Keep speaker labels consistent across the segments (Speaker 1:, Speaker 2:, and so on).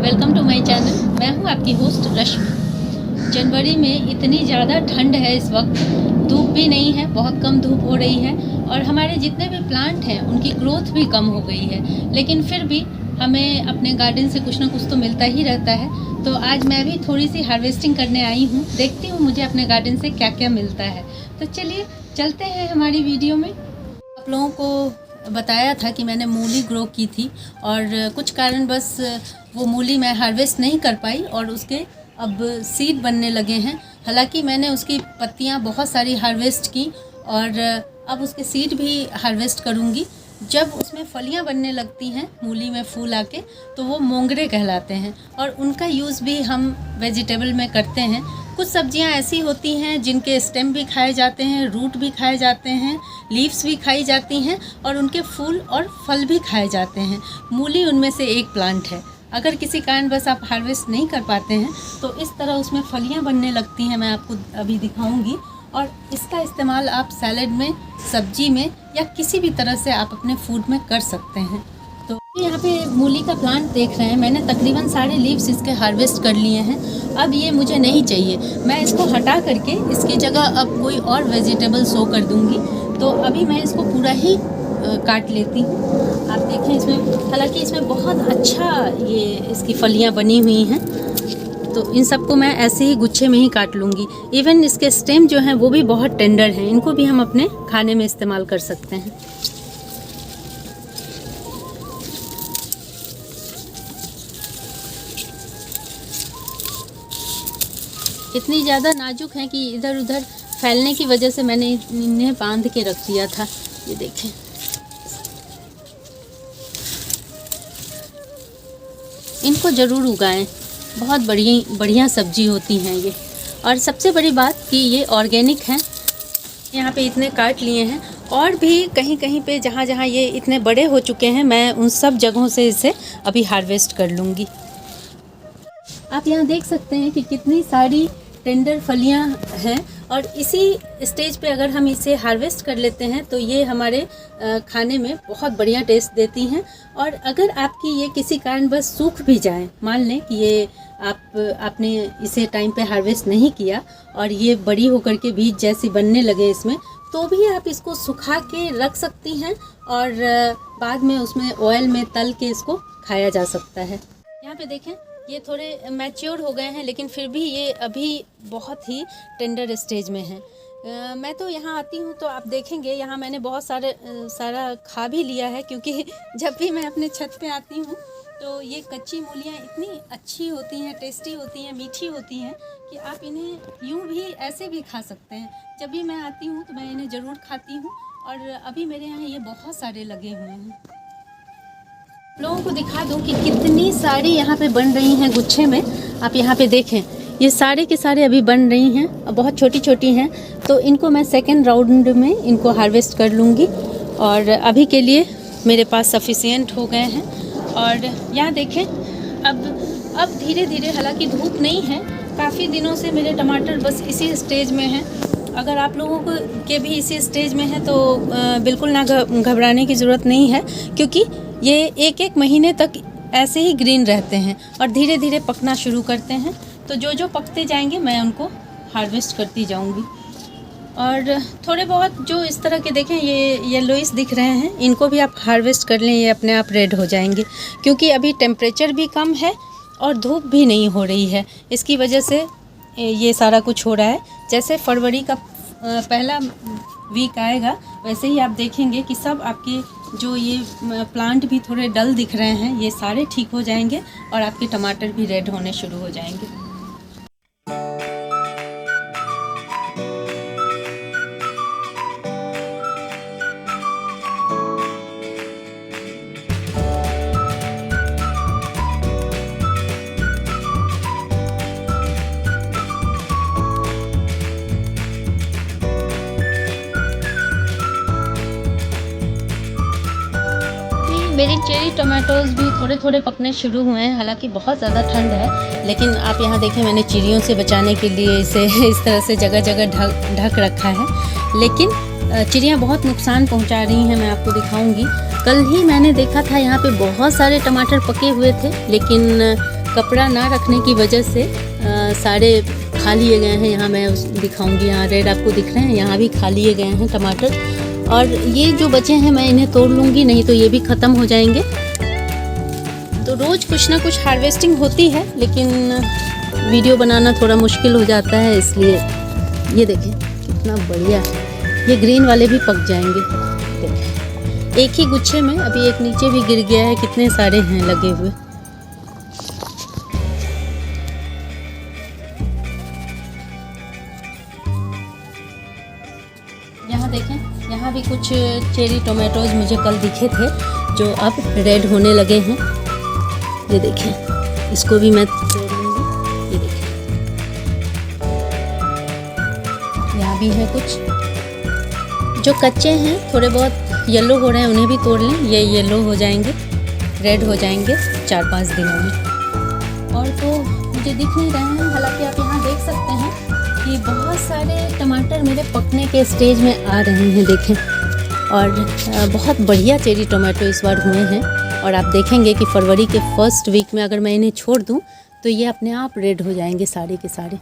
Speaker 1: Welcome to my channel. मैं हूं आपकी होस्ट रश्मि। जनवरी में इतनी ज़्यादा ठंड है इस वक्त, धूप भी नहीं है, बहुत कम धूप हो रही है और हमारे जितने भी प्लांट हैं उनकी ग्रोथ भी कम हो गई है। लेकिन फिर भी हमें अपने गार्डन से कुछ ना कुछ तो मिलता ही रहता है। तो आज मैं भी थोड़ी सी हार्वेस्टिंग करने आई हूँ, देखती हूँ मुझे अपने गार्डन से क्या क्या मिलता है। तो चलिए चलते हैं हमारी वीडियो में। आप लोगों को बताया था कि मैंने मूली ग्रो की थी और कुछ कारण बस वो मूली मैं हार्वेस्ट नहीं कर पाई और उसके अब सीड बनने लगे हैं। हालांकि मैंने उसकी पत्तियां बहुत सारी हार्वेस्ट की और अब उसके सीड भी हार्वेस्ट करूंगी। जब उसमें फलियां बनने लगती हैं मूली में फूल आके, तो वो मोंगरे कहलाते हैं और उनका यूज़ भी हम वेजिटेबल में करते हैं। कुछ सब्जियां ऐसी होती हैं जिनके स्टेम भी खाए जाते हैं, रूट भी खाए जाते हैं, लीव्स भी खाई जाती हैं और उनके फूल और फल भी खाए जाते हैं। मूली उनमें से एक प्लांट है। अगर किसी कारण बस आप हार्वेस्ट नहीं कर पाते हैं तो इस तरह उसमें फलियां बनने लगती हैं, मैं आपको अभी दिखाऊंगी। और इसका इस्तेमाल आप सैलेड में, सब्जी में या किसी भी तरह से आप अपने फूड में कर सकते हैं। तो यहाँ पे मूली का प्लांट देख रहे हैं, मैंने तकरीबन सारे लीव्स इसके हार्वेस्ट कर लिए हैं। अब ये मुझे नहीं चाहिए, मैं इसको हटा करके इसकी जगह अब कोई और वेजिटेबल सो कर दूँगी। तो अभी मैं इसको पूरा ही काट लेती हूँ। आप देखें इसमें, हालांकि इसमें बहुत अच्छा ये इसकी फलियाँ बनी हुई हैं, तो इन सबको मैं ऐसे ही गुच्छे में ही काट लूँगी। इवन इसके स्टेम जो हैं वो भी बहुत टेंडर हैं, इनको भी हम अपने खाने में इस्तेमाल कर सकते हैं। इतनी ज़्यादा नाजुक हैं कि इधर उधर फैलने की वजह से मैंने इन्हें बांध के रख दिया था। ये देखें, इनको ज़रूर उगाएं, बहुत बढ़िया सब्जी होती हैं ये। और सबसे बड़ी बात कि ये ऑर्गेनिक हैं। यहाँ पे इतने काट लिए हैं और भी कहीं कहीं पे जहाँ जहाँ ये इतने बड़े हो चुके हैं, मैं उन सब जगहों से इसे अभी हार्वेस्ट कर लूँगी। आप यहाँ देख सकते हैं कि कितनी सारी टेंडर फलियाँ हैं और इसी स्टेज पे अगर हम इसे हार्वेस्ट कर लेते हैं तो ये हमारे खाने में बहुत बढ़िया टेस्ट देती हैं। और अगर आपकी ये किसी कारण बस सूख भी जाए, मान लें कि ये आपने इसे टाइम पे हार्वेस्ट नहीं किया और ये बड़ी होकर के बीज जैसी बनने लगे इसमें, तो भी आप इसको सुखा के रख सकती हैं और बाद में उसमें ऑयल में तल के इसको खाया जा सकता है। यहाँ पे देखें, ये थोड़े मैच्योर हो गए हैं लेकिन फिर भी ये अभी बहुत ही टेंडर स्टेज में हैं। मैं तो यहाँ आती हूँ तो आप देखेंगे यहाँ मैंने बहुत सारा खा भी लिया है, क्योंकि जब भी मैं अपने छत पे आती हूँ तो ये कच्ची मूलियाँ इतनी अच्छी होती हैं, टेस्टी होती हैं, मीठी होती हैं कि आप इन्हें यूँ भी ऐसे भी खा सकते हैं। जब भी मैं आती हूँ तो मैं इन्हें ज़रूर खाती हूँ और अभी मेरे यहाँ ये बहुत सारे लगे हुए हैं। लोगों को दिखा दूं कि कितनी सारी यहाँ पे बन रही हैं गुच्छे में। आप यहाँ पे देखें, ये सारे के सारे अभी बन रही हैं, बहुत छोटी छोटी हैं। तो इनको मैं सेकेंड राउंड में इनको हार्वेस्ट कर लूँगी और अभी के लिए मेरे पास सफिशिएंट हो गए हैं। और यहाँ देखें, अब धीरे धीरे, हालांकि धूप नहीं है, काफ़ी दिनों से मेरे टमाटर बस इसी स्टेज में हैं। अगर आप लोगों को के भी इसी स्टेज में है तो बिल्कुल ना घबराने की ज़रूरत नहीं है, क्योंकि ये एक महीने तक ऐसे ही ग्रीन रहते हैं और धीरे धीरे पकना शुरू करते हैं। तो जो जो पकते जाएंगे मैं उनको हार्वेस्ट करती जाऊंगी। और थोड़े बहुत जो इस तरह के देखें, ये येलोइश दिख रहे हैं, इनको भी आप हार्वेस्ट कर लें, ये अपने आप रेड हो जाएंगे। क्योंकि अभी टेम्परेचर भी कम है और धूप भी नहीं हो रही है, इसकी वजह से ये सारा कुछ हो रहा है। जैसे फरवरी का पहला वीक आएगा वैसे ही आप देखेंगे कि सब आपके जो ये प्लांट भी थोड़े डल दिख रहे हैं, ये सारे ठीक हो जाएंगे और आपके टमाटर भी रेड होने शुरू हो जाएंगे। मेरी चेरी टमाटोज़ भी थोड़े थोड़े पकने शुरू हुए हैं। हालांकि बहुत ज़्यादा ठंड है, लेकिन आप यहाँ देखें, मैंने चिड़ियों से बचाने के लिए इसे इस तरह से जगह जगह ढक रखा है। लेकिन चिड़ियाँ बहुत नुकसान पहुँचा रही हैं, मैं आपको दिखाऊँगी। कल ही मैंने देखा था यहाँ पे बहुत सारे टमाटर पके हुए थे, लेकिन कपड़ा ना रखने की वजह से सारे खा लिए गए हैं। यहाँ मैं दिखाऊंगी, यहाँ रेड आपको दिख रहे हैं, यहाँ भी खा लिए गए हैं टमाटर। और ये जो बचे हैं मैं इन्हें तोड़ लूँगी, नहीं तो ये भी ख़त्म हो जाएंगे। तो रोज़ कुछ ना कुछ हार्वेस्टिंग होती है, लेकिन वीडियो बनाना थोड़ा मुश्किल हो जाता है, इसलिए। ये देखें कितना बढ़िया है, ये ग्रीन वाले भी पक जाएंगे। देखें एक ही गुच्छे में, अभी एक नीचे भी गिर गया है, कितने सारे हैं लगे हुए। यहाँ देखें, यहाँ भी कुछ चेरी टोमेटोज मुझे कल दिखे थे जो अब रेड होने लगे हैं। ये देखें, इसको भी मैं तोड़ लूँगी। ये देखें, यहाँ भी है कुछ जो कच्चे हैं, थोड़े बहुत येलो हो रहे हैं, उन्हें भी तोड़ लें। ये येलो हो जाएंगे, रेड हो जाएंगे 4-5 दिनों में। और तो मुझे दिख नहीं रहे हैं, हालांकि आप यहाँ देख सकते हैं कि बहुत सारे टमाटर मेरे पकने के स्टेज में आ रहे हैं। देखें, और बहुत बढ़िया चेरी टोमेटो इस बार हुए हैं। और आप देखेंगे कि फरवरी के फर्स्ट वीक में अगर मैं इन्हें छोड़ दूं तो ये अपने आप रेड हो जाएंगे सारे के सारे।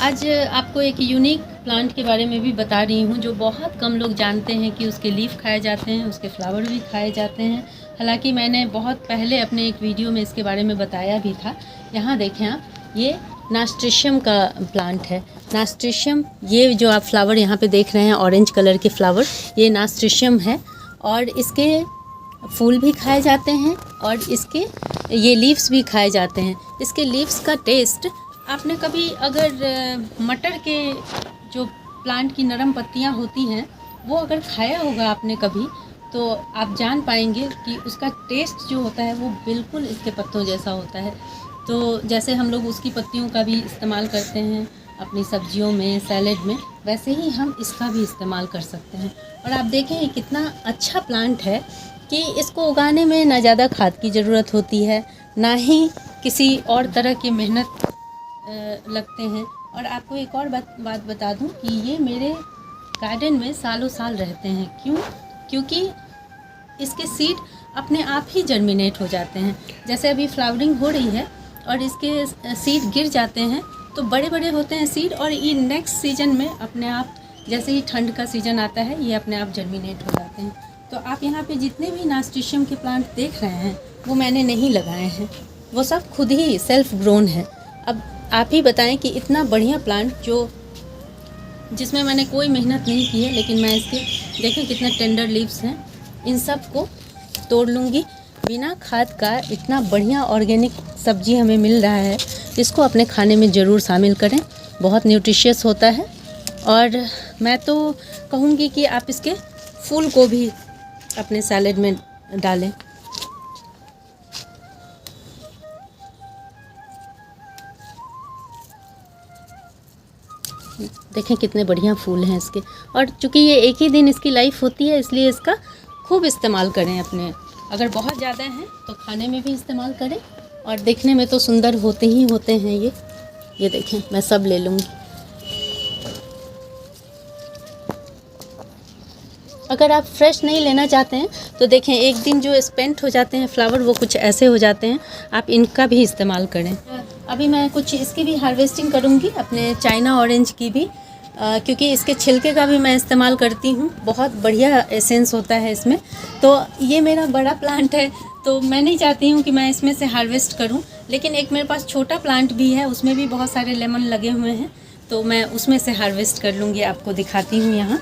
Speaker 1: आज आपको एक यूनिक प्लांट के बारे में भी बता रही हूँ, जो बहुत कम लोग जानते हैं कि उसके लीफ खाए जाते हैं, उसके फ्लावर भी खाए जाते हैं। हालांकि मैंने बहुत पहले अपने एक वीडियो में इसके बारे में बताया भी था। यहाँ देखें आप, ये नास्ट्रेशियम का प्लांट है। नास्ट्रेशियम, ये जो आप फ्लावर यहाँ पे देख रहे हैं ऑरेंज कलर के फ्लावर, ये नास्ट्रेशियम है। और इसके फूल भी खाए जाते हैं और इसके ये लीव्स भी खाए जाते हैं। इसके लीव्स का टेस्ट, आपने कभी अगर मटर के जो प्लांट की नरम पत्तियाँ होती हैं वो अगर खाया होगा आपने कभी, तो आप जान पाएंगे कि उसका टेस्ट जो होता है वो बिल्कुल इसके पत्तों जैसा होता है। तो जैसे हम लोग उसकी पत्तियों का भी इस्तेमाल करते हैं अपनी सब्जियों में, सैलेड में, वैसे ही हम इसका भी इस्तेमाल कर सकते हैं। और आप देखें ये कितना अच्छा प्लांट है कि इसको उगाने में ना ज़्यादा खाद की ज़रूरत होती है, ना ही किसी और तरह की मेहनत लगते हैं। और आपको एक और बात बता दूं कि ये मेरे गार्डन में सालों साल रहते हैं। क्यों? क्योंकि इसके सीड अपने आप ही जर्मिनेट हो जाते हैं। जैसे अभी फ्लावरिंग हो रही है और इसके सीड गिर जाते हैं तो बड़े बड़े होते हैं सीड, और ये नेक्स्ट सीजन में अपने आप, जैसे ही ठंड का सीज़न आता है, ये अपने आप जर्मिनेट हो जाते हैं। तो आप यहाँ पे जितने भी नास्टिशियम के प्लांट देख रहे हैं वो मैंने नहीं लगाए हैं, वो सब खुद ही सेल्फ ग्रोन है। अब आप ही बताएं कि इतना बढ़िया प्लांट जिसमें मैंने कोई मेहनत नहीं की है, लेकिन मैं इसके देखें कितने टेंडर लीव्स हैं, इन सब को तोड़ लूँगी। बिना खाद का इतना बढ़िया ऑर्गेनिक सब्जी हमें मिल रहा है, इसको अपने खाने में ज़रूर शामिल करें, बहुत न्यूट्रिशियस होता है। और मैं तो कहूँगी कि आप इसके फूल को भी अपने सैलेड में डालें। देखें कितने बढ़िया फूल हैं इसके। और चूँकि ये एक ही दिन इसकी लाइफ होती है, इसलिए इसका खूब इस्तेमाल करें अपने। अगर बहुत ज़्यादा हैं तो खाने में भी इस्तेमाल करें, और देखने में तो सुंदर होते ही होते हैं ये देखें, मैं सब ले लूँगी। अगर आप फ्रेश नहीं लेना चाहते हैं तो देखें, एक दिन जो स्पेंट हो जाते हैं फ्लावर, वो कुछ ऐसे हो जाते हैं, आप इनका भी इस्तेमाल करें। अभी मैं कुछ इसकी भी हार्वेस्टिंग करूँगी, अपने चाइना ऑरेंज की भी, क्योंकि इसके छिलके का भी मैं इस्तेमाल करती हूँ, बहुत बढ़िया एसेंस होता है इसमें। तो ये मेरा बड़ा प्लांट है, तो मैं नहीं चाहती हूँ कि मैं इसमें से हार्वेस्ट करूँ, लेकिन एक मेरे पास छोटा प्लांट भी है, उसमें भी बहुत सारे लेमन लगे हुए हैं, तो मैं उसमें से हार्वेस्ट कर लूँगी। आपको दिखाती हूँ यहाँ।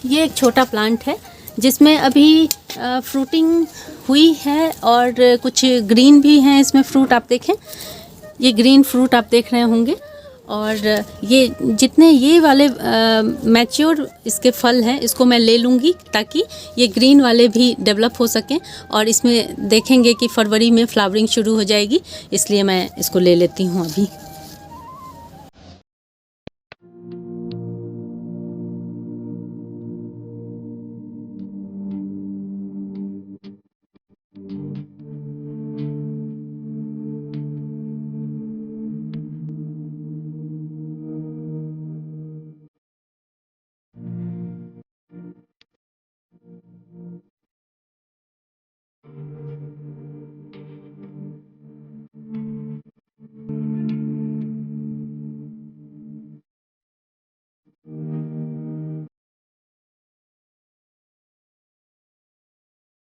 Speaker 1: ये एक छोटा प्लांट है जिसमें अभी फ्रूटिंग हुई है, और कुछ ग्रीन भी हैं इसमें फ्रूट। आप देखें, ये ग्रीन फ्रूट आप देख रहे होंगे। और ये जितने ये वाले मैच्योर इसके फल हैं, इसको मैं ले लूँगी ताकि ये ग्रीन वाले भी डेवलप हो सकें। और इसमें देखेंगे कि फरवरी में फ्लावरिंग शुरू हो जाएगी, इसलिए मैं इसको ले लेती हूँ अभी।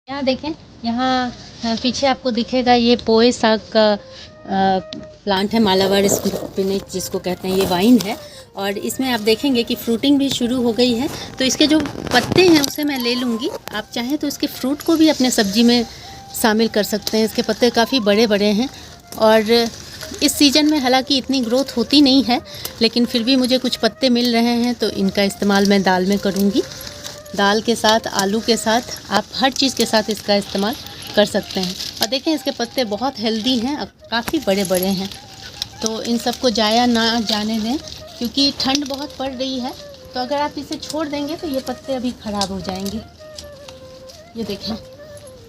Speaker 1: यहाँ देखें, यहाँ पीछे आपको दिखेगा ये पोए साग का प्लांट है, मालाबार स्पिनच जिसको कहते हैं, ये वाइन है। और इसमें आप देखेंगे कि फ्रूटिंग भी शुरू हो गई है। तो इसके जो पत्ते हैं उसे मैं ले लूँगी, आप चाहें तो इसके फ्रूट को भी अपने सब्जी में शामिल कर सकते हैं। इसके पत्ते काफ़ी बड़े बड़े हैं और इस सीज़न में हालांकि इतनी ग्रोथ होती नहीं है, लेकिन फिर भी मुझे कुछ पत्ते मिल रहे हैं तो इनका इस्तेमाल मैं दाल में करूँगी। दाल के साथ, आलू के साथ, आप हर चीज़ के साथ इसका इस्तेमाल कर सकते हैं। और देखें इसके पत्ते बहुत हेल्दी हैं, काफ़ी बड़े बड़े हैं। तो इन सबको जाया ना जाने दें, क्योंकि ठंड बहुत पड़ रही है। तो अगर आप इसे छोड़ देंगे तो ये पत्ते अभी ख़राब हो जाएंगे। ये देखें,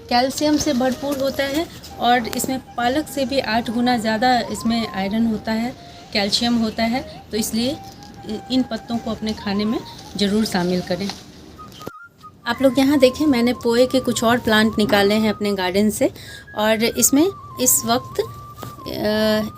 Speaker 1: कैल्शियम से भरपूर होता है और इसमें पालक से भी 8 गुना ज़्यादा इसमें आयरन होता है, कैल्शियम होता है। तो इसलिए इन पत्तों को अपने खाने में ज़रूर शामिल करें। आप लोग यहाँ देखें, मैंने पोए के कुछ और प्लांट निकाले हैं अपने गार्डन से और इसमें इस वक्त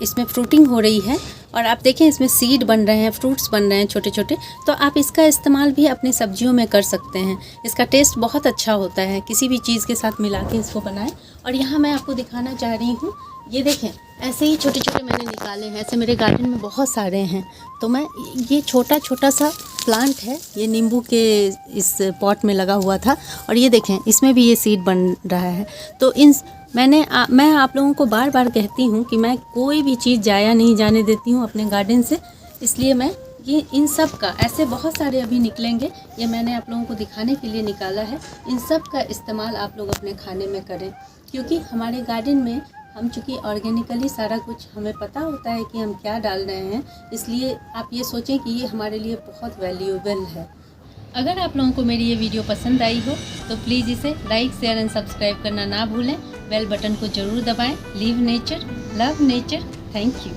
Speaker 1: इसमें फ्रूटिंग हो रही है। और आप देखें इसमें सीड बन रहे हैं, फ्रूट्स बन रहे हैं छोटे छोटे। तो आप इसका इस्तेमाल भी अपनी सब्जियों में कर सकते हैं। इसका टेस्ट बहुत अच्छा होता है, किसी भी चीज़ के साथ मिला के इसको बनाएं। और यहाँ मैं आपको दिखाना चाह रही हूँ, ये देखें, ऐसे ही छोटे छोटे मैंने निकाले हैं। ऐसे मेरे गार्डन में बहुत सारे हैं। तो मैं ये छोटा छोटा सा प्लांट है, ये नींबू के इस पॉट में लगा हुआ था और ये देखें इसमें भी ये सीड बन रहा है। तो मैं आप लोगों को बार बार कहती हूँ कि मैं कोई भी चीज़ जाया नहीं जाने देती हूँ अपने गार्डन से। इसलिए मैं ये इन सब का, ऐसे बहुत सारे अभी निकलेंगे, ये मैंने आप लोगों को दिखाने के लिए निकाला है। इन सब का इस्तेमाल आप लोग अपने खाने में करें, क्योंकि हमारे गार्डन में हम चूँकि ऑर्गेनिकली सारा कुछ हमें पता होता है कि हम क्या डाल रहे हैं, इसलिए आप ये सोचें कि ये हमारे लिए बहुत वैल्यूएबल है। अगर आप लोगों को मेरी ये वीडियो पसंद आई हो तो प्लीज़ इसे लाइक, शेयर एंड सब्सक्राइब करना ना भूलें। बेल बटन को ज़रूर दबाएं। Live nature, love nature. Thank you.